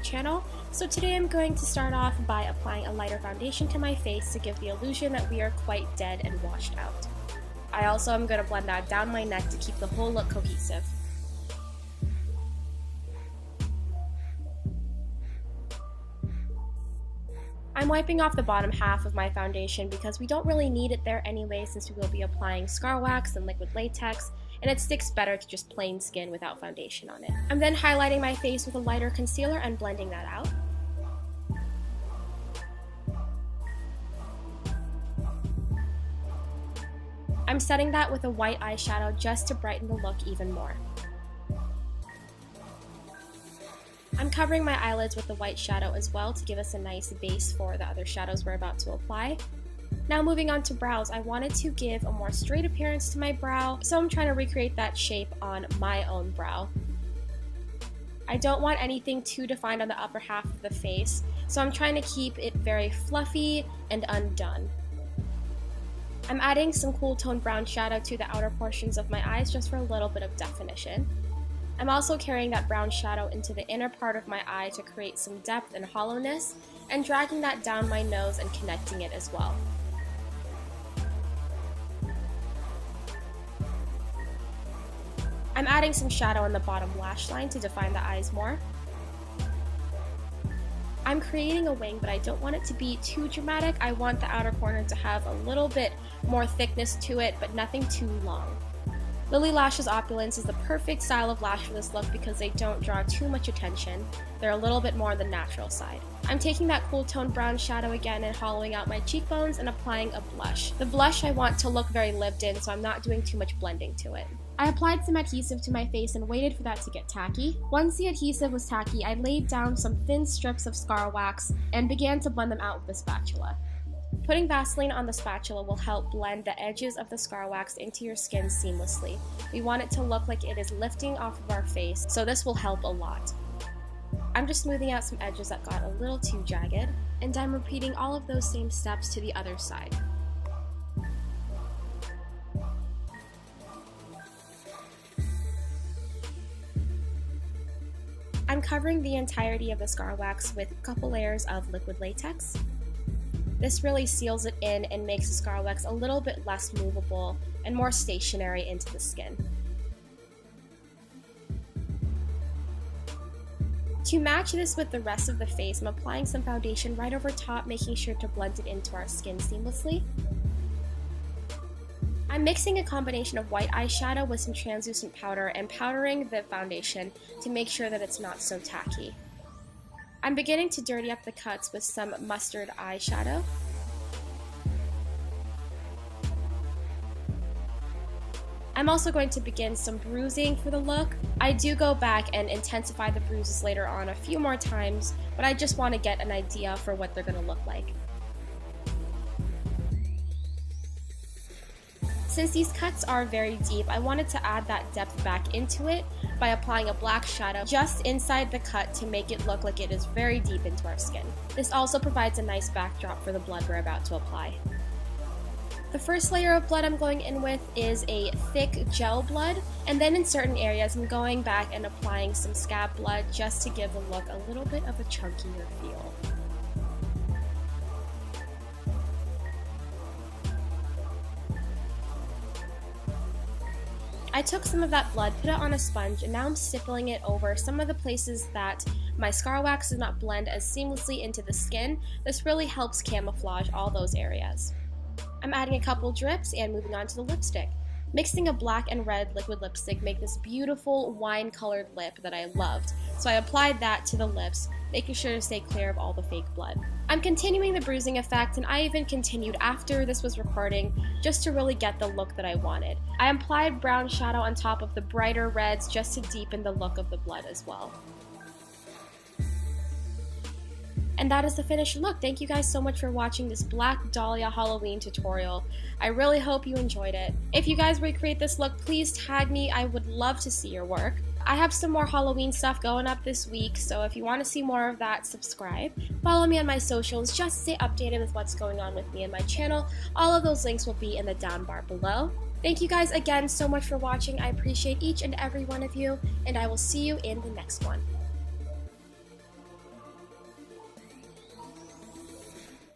channel. So today I'm going to start off by applying a lighter foundation to my face to give the illusion that we are quite dead and washed out. I also am going to blend that down my neck to keep the whole look cohesive. I'm wiping off the bottom half of my foundation because we don't really need it there anyway, since we will be applying scar wax and liquid latex, and it sticks better to just plain skin without foundation on it. I'm then highlighting my face with a lighter concealer and blending that out. I'm setting that with a white eyeshadow just to brighten the look even more. I'm covering my eyelids with the white shadow as well to give us a nice base for the other shadows we're about to apply. Now moving on to brows, I wanted to give a more straight appearance to my brow, so I'm trying to recreate that shape on my own brow. I don't want anything too defined on the upper half of the face, so I'm trying to keep it very fluffy and undone. I'm adding some cool tone brown shadow to the outer portions of my eyes just for a little bit of definition. I'm also carrying that brown shadow into the inner part of my eye to create some depth and hollowness, and dragging that down my nose and connecting it as well. I'm adding some shadow on the bottom lash line to define the eyes more. I'm creating a wing, but I don't want it to be too dramatic. I want the outer corner to have a little bit more thickness to it, but nothing too long. Lily Lash's Opulence is the perfect style of lash for this look because they don't draw too much attention. They're a little bit more on the natural side. I'm taking that cool tone brown shadow again and hollowing out my cheekbones and applying a blush. The blush I want to look very lived in, so I'm not doing too much blending to it. I applied some adhesive to my face and waited for that to get tacky. Once the adhesive was tacky, I laid down some thin strips of scar wax and began to blend them out with a spatula. Putting Vaseline on the spatula will help blend the edges of the scar wax into your skin seamlessly. We want it to look like it is lifting off of our face, so this will help a lot. I'm just smoothing out some edges that got a little too jagged, and I'm repeating all of those same steps to the other side. I'm covering the entirety of the scar wax with a couple layers of liquid latex. This really seals it in and makes the scar wax a little bit less movable and more stationary into the skin. To match this with the rest of the face, I'm applying some foundation right over top, making sure to blend it into our skin seamlessly. I'm mixing a combination of white eyeshadow with some translucent powder and powdering the foundation to make sure that it's not so tacky. I'm beginning to dirty up the cuts with some mustard eyeshadow. I'm also going to begin some bruising for the look. I do go back and intensify the bruises later on a few more times, but I just want to get an idea for what they're going to look like. Since these cuts are very deep, I wanted to add that depth back into it by applying a black shadow just inside the cut to make it look like it is very deep into our skin. This also provides a nice backdrop for the blood we're about to apply. The first layer of blood I'm going in with is a thick gel blood, and then in certain areas I'm going back and applying some scab blood just to give the look a little bit of a chunkier feel. I took some of that blood, put it on a sponge, and now I'm stippling it over some of the places that my scar wax does not blend as seamlessly into the skin. This really helps camouflage all those areas. I'm adding a couple drips and moving on to the lipstick. Mixing a black and red liquid lipstick make this beautiful wine-colored lip that I loved, so I applied that to the lips, making sure to stay clear of all the fake blood. I'm continuing the bruising effect, and I even continued after this was recording just to really get the look that I wanted. I applied brown shadow on top of the brighter reds just to deepen the look of the blood as well. And that is the finished look. Thank you guys so much for watching this Black Dahlia Halloween tutorial. I really hope you enjoyed it. If you guys recreate this look, please tag me. I would love to see your work. I have some more Halloween stuff going up this week, so if you want to see more of that, subscribe. Follow me on my socials just to stay updated with what's going on with me and my channel. All of those links will be in the down bar below. Thank you guys again so much for watching. I appreciate each and every one of you, and I will see you in the next one.